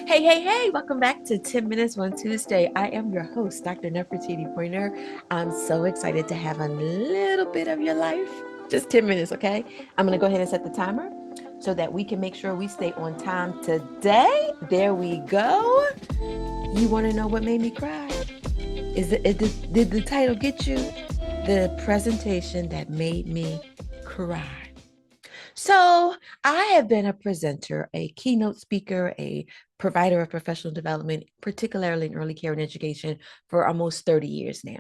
Hey, welcome back to 10 Minutes on Tuesday. I am your host, Dr. Nefertiti Pointer. I'm so excited to have a little bit of your life. Just 10 minutes, okay? I'm going to go ahead and set the timer so that we can make sure we stay on time today. There we go. You want to know what made me cry? Did the title get you? The presentation that made me cry. So, I have been a presenter, a keynote speaker, a provider of professional development, particularly in early care and education, for almost 30 years now.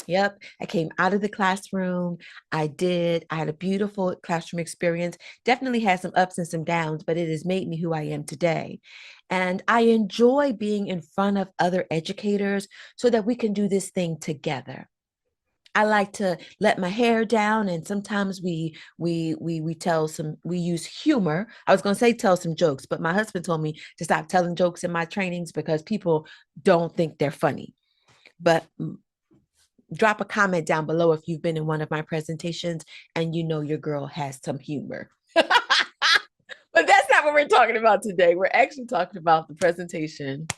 Yep, I came out of the classroom. I had a beautiful classroom experience. Definitely had some ups and some downs, but it has made me who I am today. And I enjoy being in front of other educators so that we can do this thing together. I like to let my hair down, and sometimes we use humor. I was going to say tell some jokes, but my husband told me to stop telling jokes in my trainings because people don't think they're funny. But drop a comment down below if you've been in one of my presentations and you know your girl has some humor. But that's not what we're talking about today. We're actually talking about the presentation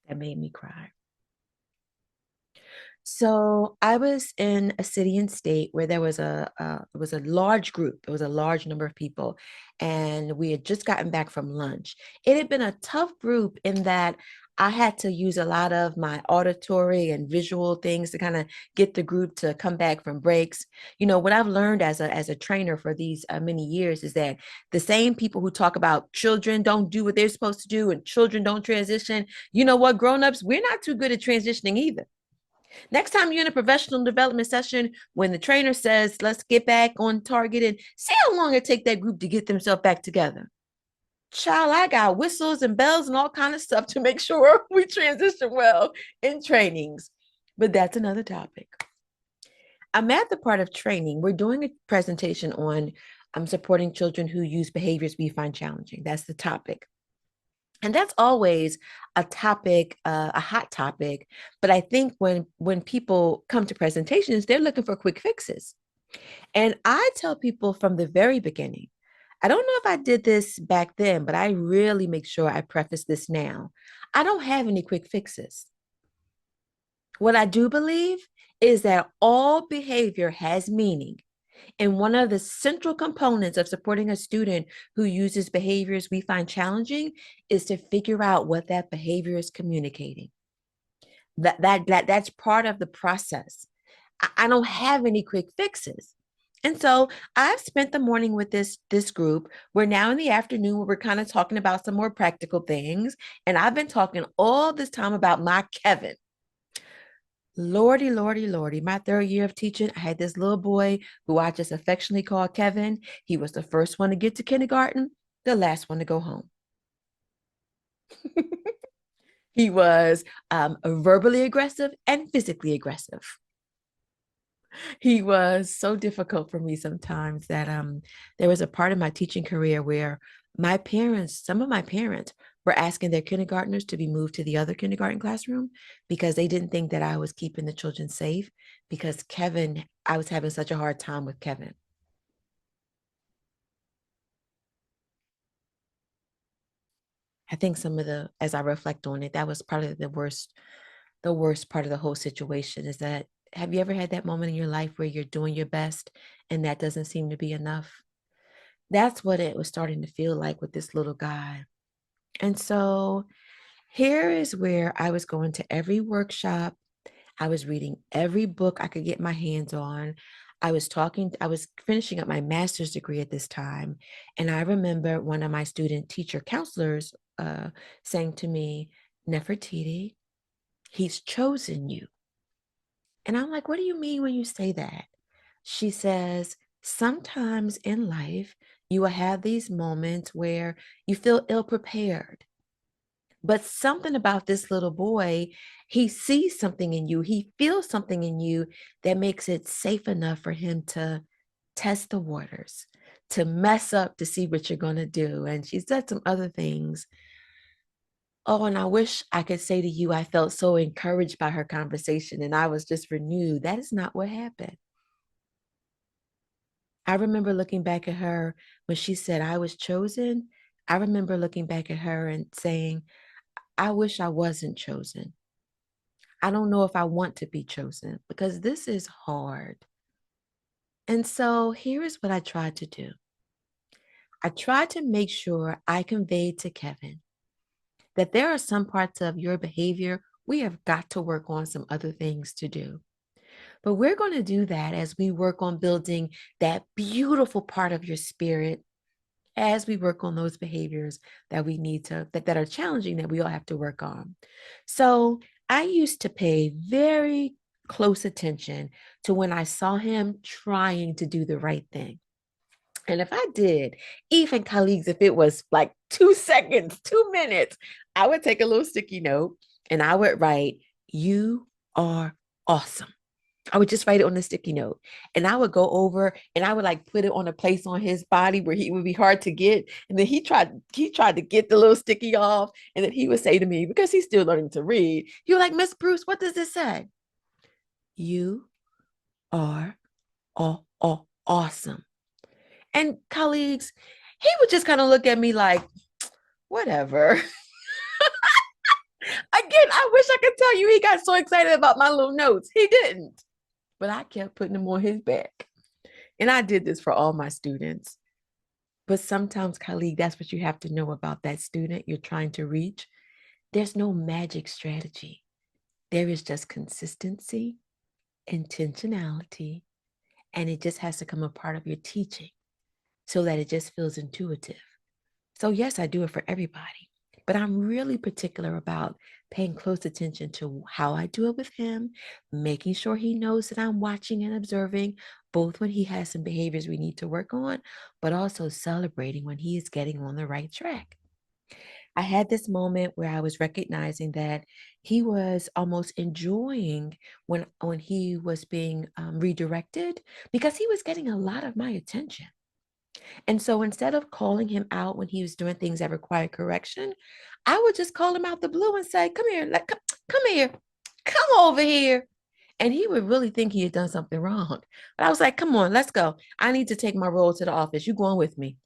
that made me cry. So I was in a city and state where there was a large group. There was a large number of people, and we had just gotten back from lunch. It had been a tough group in that I had to use a lot of my auditory and visual things to kind of get the group to come back from breaks. You know, what I've learned as a trainer for these many years is that the same people who talk about children don't do what they're supposed to do and children don't transition. You know what, grown-ups, we're not too good at transitioning either. Next time you're in a professional development session, when the trainer says, let's get back on target and see how long it take that group to get themselves back together. Child, I got whistles and bells and all kind of stuff to make sure we transition well in trainings. But that's another topic. I'm at the part of training. We're doing a presentation on supporting children who use behaviors we find challenging. That's the topic. And that's always a topic, a hot topic. But I think when people come to presentations, they're looking for quick fixes. And I tell people from the very beginning, I don't know if I did this back then, but I really make sure I preface this now. I don't have any quick fixes. What I do believe is that all behavior has meaning. And one of the central components of supporting a student who uses behaviors we find challenging is to figure out what that behavior is communicating. That's part of the process. I don't have any quick fixes. And so I've spent the morning with this group. We're now in the afternoon where we're kind of talking about some more practical things. And I've been talking all this time about my Kevin. Lordy, my third year of teaching, I had this little boy who I just affectionately call Kevin. He was the first one to get to kindergarten, the last one to go home. He was verbally aggressive and physically aggressive. He was so difficult for me sometimes that there was a part of my teaching career where some of my parents were asking their kindergartners to be moved to the other kindergarten classroom because they didn't think that I was keeping the children safe because I was having such a hard time with Kevin. I think as I reflect on it, that was probably the worst part of the whole situation is that have you ever had that moment in your life where you're doing your best and that doesn't seem to be enough? That's what it was starting to feel like with this little guy. And so here is where I was going to every workshop. I was reading every book I could get my hands on. I was finishing up my master's degree at this time. And I remember one of my student teacher counselors saying to me, Nefertiti, he's chosen you. And I'm like, what do you mean when you say that? She says, sometimes in life, you will have these moments where you feel ill prepared. But something about this little boy, he sees something in you, he feels something in you that makes it safe enough for him to test the waters, to mess up to see what you're going to do. And she said some other things. Oh, and I wish I could say to you, I felt so encouraged by her conversation and I was just renewed. That is not what happened. I remember looking back at her when she said I was chosen. I remember looking back at her and saying, I wish I wasn't chosen. I don't know if I want to be chosen because this is hard. And so here is what I tried to do. I tried to make sure I conveyed to Kevin that there are some parts of your behavior we have got to work on some other things to do. But we're going to do that as we work on building that beautiful part of your spirit, as we work on those behaviors that we need to, that are challenging, that we all have to work on. So I used to pay very close attention to when I saw him trying to do the right thing. And if I did, even colleagues, if it was like 2 seconds, 2 minutes, I would take a little sticky note and I would write, "You are awesome." I would just write it on a sticky note and I would go over and I would like put it on a place on his body where he would be hard to get. And then he tried to get the little sticky off. And then he would say to me, because he's still learning to read, he was like, "Miss Bruce, what does this say?" "You are awesome." And colleagues, he would just kind of look at me like, whatever. Again, I wish I could tell you he got so excited about my little notes. He didn't, but I kept putting them on his back. And I did this for all my students. But sometimes, colleague, that's what you have to know about that student you're trying to reach. There's no magic strategy. There is just consistency, intentionality, and it just has to come a part of your teaching so that it just feels intuitive. So, yes, I do it for everybody, but I'm really particular about paying close attention to how I do it with him, making sure he knows that I'm watching and observing, both when he has some behaviors we need to work on, but also celebrating when he is getting on the right track. I had this moment where I was recognizing that he was almost enjoying when he was being redirected because he was getting a lot of my attention. And so instead of calling him out when he was doing things that required correction, I would just call him out the blue and say, "Come here, come here, come over here." And he would really think he had done something wrong. But I was like, "Come on, let's go. I need to take my roll to the office. You going with me?"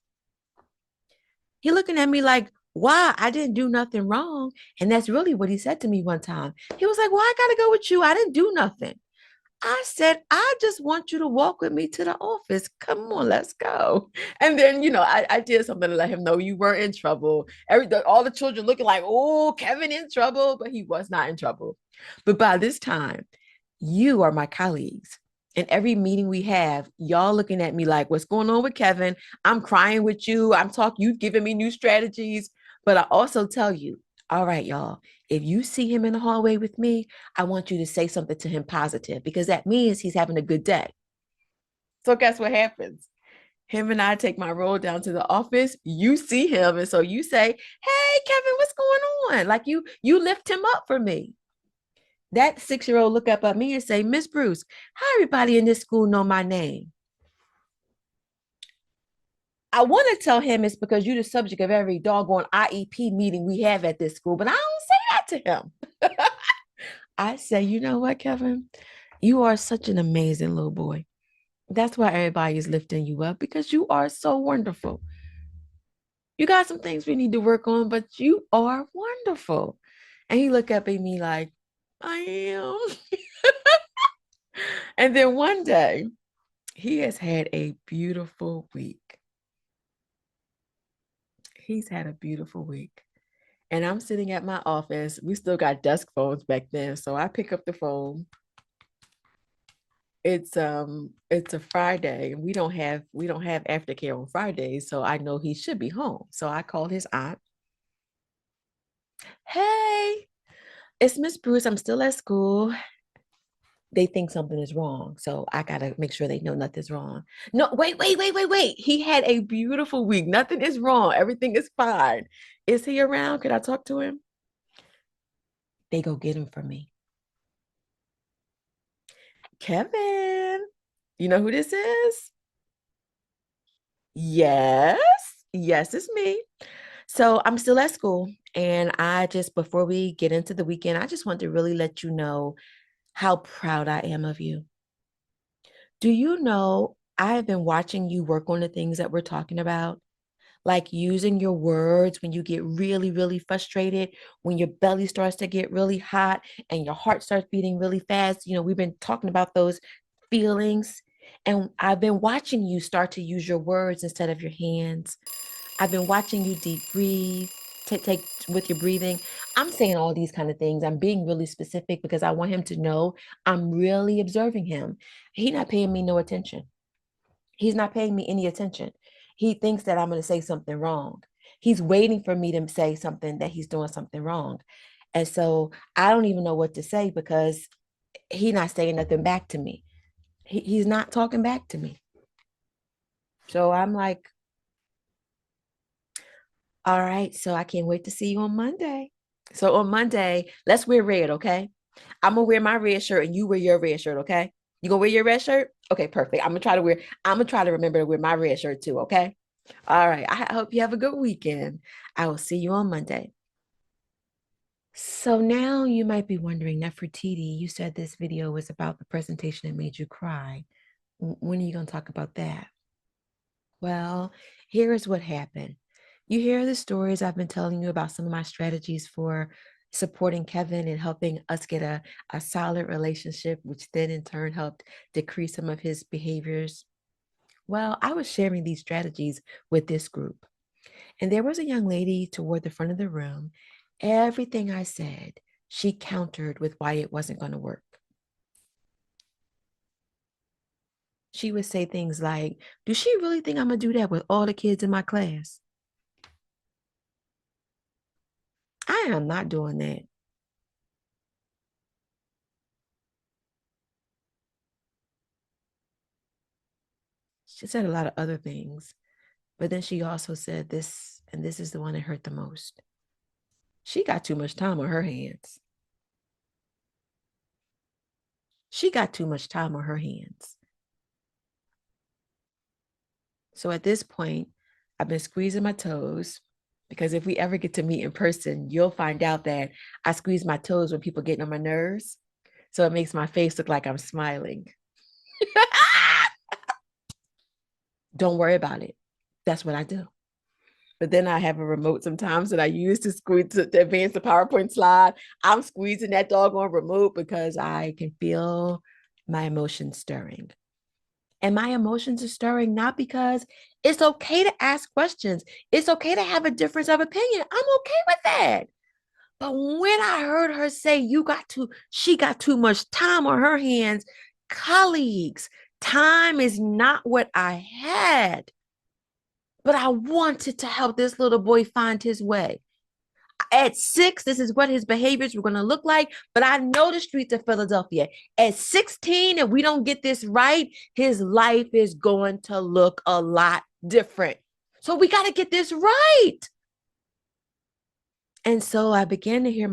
He looking at me like, "Why? I didn't do nothing wrong." And that's really what he said to me one time. He was like, "Well, I got to go with you. I didn't do nothing." I said, "I just want you to walk with me to the office. Come on, let's go." And then, I did something to let him know you were in trouble. All the children looking like, "Oh, Kevin in trouble," but he was not in trouble. But by this time, you are my colleagues. And every meeting we have, y'all looking at me like, "What's going on with Kevin? I'm crying with you. I'm talking, you giving me new strategies." But I also tell you, all right, y'all, if you see him in the hallway with me, I want you to say something to him positive because that means he's having a good day. So guess what happens? Him and I take my roll down to the office. You see him, and so you say, "Hey, Kevin, what's going on?" Like you lift him up for me. That 6-year-old look up at me and say, "Miss Bruce, how everybody in this school know my name?" I want to tell him it's because you're the subject of every doggone IEP meeting we have at this school, but I don't say that to him. I say, "You know what, Kevin? You are such an amazing little boy. That's why everybody is lifting you up because you are so wonderful. You got some things we need to work on, but you are wonderful." And he looked up at me like, "I am." And then one day, he has had a beautiful week. He's had a beautiful week. And I'm sitting at my office. We still got desk phones back then. So I pick up the phone. It's a Friday. We don't have aftercare on Fridays, so I know he should be home. So I called his aunt. "Hey, it's Miss Bruce. I'm still at school." They think something is wrong. So I gotta make sure they know nothing's wrong. "No, wait, wait, wait, wait, wait. He had a beautiful week. Nothing is wrong. Everything is fine. Is he around? Could I talk to him?" They go get him for me. "Kevin, you know who this is?" "Yes, yes, it's me." So I'm still at school. And before we get into the weekend, I just want to really let you know how proud I am of you. Do you know I have been watching you work on the things that we're talking about? like using your words when you get really, really frustrated, when your belly starts to get really hot and your heart starts beating really fast. We've been talking about those feelings. And I've been watching you start to use your words instead of your hands. I've been watching you deep breathe, take with your breathing. I'm saying all these kind of things. I'm being really specific because I want him to know I'm really observing him. He's not paying me no attention. He's not paying me any attention. He thinks that I'm going to say something wrong. He's waiting for me to say something that he's doing something wrong. And so I don't even know what to say because he's not saying nothing back to me. He's not talking back to me. So I'm like, all right, so I can't wait to see you on Monday. So on Monday, let's wear red, okay? I'm gonna wear my red shirt and you wear your red shirt, okay? You gonna wear your red shirt? Okay, perfect. I'm gonna try to remember to wear my red shirt too, okay? All right. I hope you have a good weekend. I will see you on Monday. So now you might be wondering, Nefertiti, you said this video was about the presentation that made you cry. When are you gonna talk about that? Well, here is what happened. You hear the stories I've been telling you about some of my strategies for supporting Kevin and helping us get a solid relationship, which then in turn helped decrease some of his behaviors. Well, I was sharing these strategies with this group, and there was a young lady toward the front of the room. Everything I said, she countered with why it wasn't going to work. She would say things like, "Do she really think I'm going to do that with all the kids in my class? I am not doing that." She said a lot of other things, but then she also said this, and this is the one that hurt the most. She got too much time on her hands. She got too much time on her hands. So at this point, I've been squeezing my toes because if we ever get to meet in person, you'll find out that I squeeze my toes when people get on my nerves. So it makes my face look like I'm smiling. Don't worry about it. That's what I do. But then I have a remote sometimes that I use to squeeze to advance the PowerPoint slide. I'm squeezing that doggone remote because I can feel my emotions stirring. And my emotions are stirring not because it's okay to ask questions. It's okay to have a difference of opinion. I'm okay with that. But when I heard her say she got too much time on her hands, colleagues, time is not what I had. But I wanted to help this little boy find his way. At 6, this is what his behaviors were going to look like. But I know the streets of Philadelphia. At 16, if we don't get this right, his life is going to look a lot different. So we got to get this right. And so I began to hear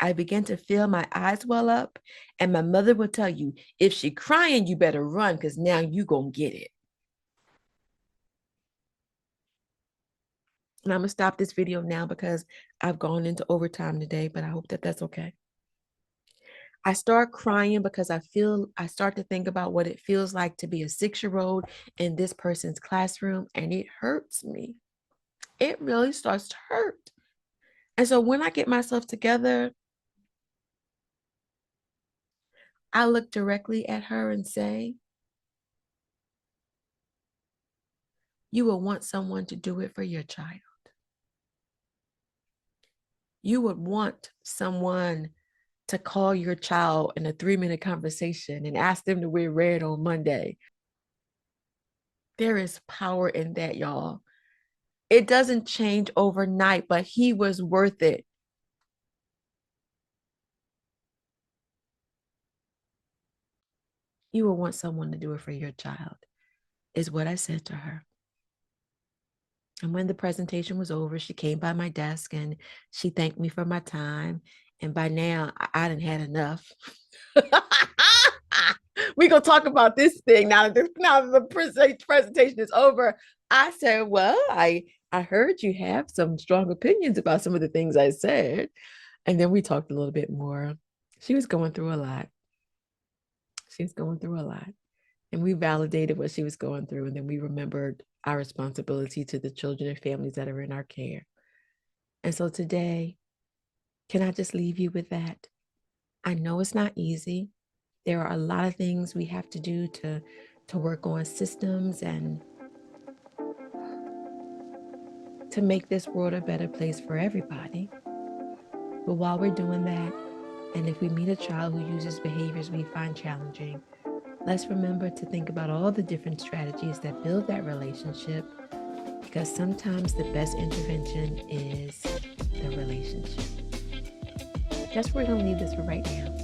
I began to feel my eyes well up. And my mother would tell you, if she crying, you better run because now you going to get it. And I'm going to stop this video now because I've gone into overtime today, but I hope that that's okay. I start crying because I start to think about what it feels like to be a 6-year-old in this person's classroom, and it hurts me. It really starts to hurt. And so when I get myself together, I look directly at her and say, you will want someone to do it for your child. You would want someone to call your child in a 3-minute conversation and ask them to wear red on Monday. There is power in that, y'all. It doesn't change overnight, but he was worth it. You will want someone to do it for your child, is what I said to her. And when the presentation was over, she came by my desk and she thanked me for my time. And by now, I didn't had enough. We gonna talk about this thing now that the presentation is over. I said, well, I heard you have some strong opinions about some of the things I said. And then we talked a little bit more. She was going through a lot. She was going through a lot. And we validated what she was going through. And then we remembered our responsibility to the children and families that are in our care. And so today, can I just leave you with that? I know it's not easy. There are a lot of things we have to do to work on systems and to make this world a better place for everybody. But while we're doing that, and if we meet a child who uses behaviors we find challenging, let's remember to think about all the different strategies that build that relationship, because sometimes the best intervention is the relationship. That's where we're going to leave this for right now.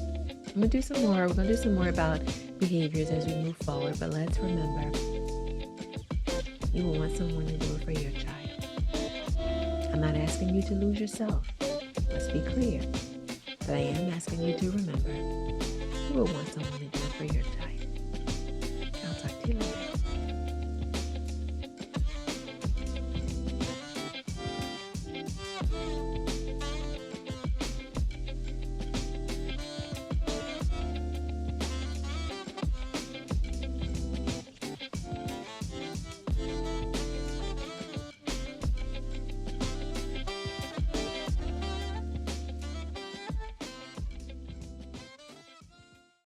I'm going to do some more. We're going to do some more about behaviors as we move forward, but let's remember, you will want someone to do it for your child. I'm not asking you to lose yourself. Let's be clear. But I am asking you to remember, you will want someone to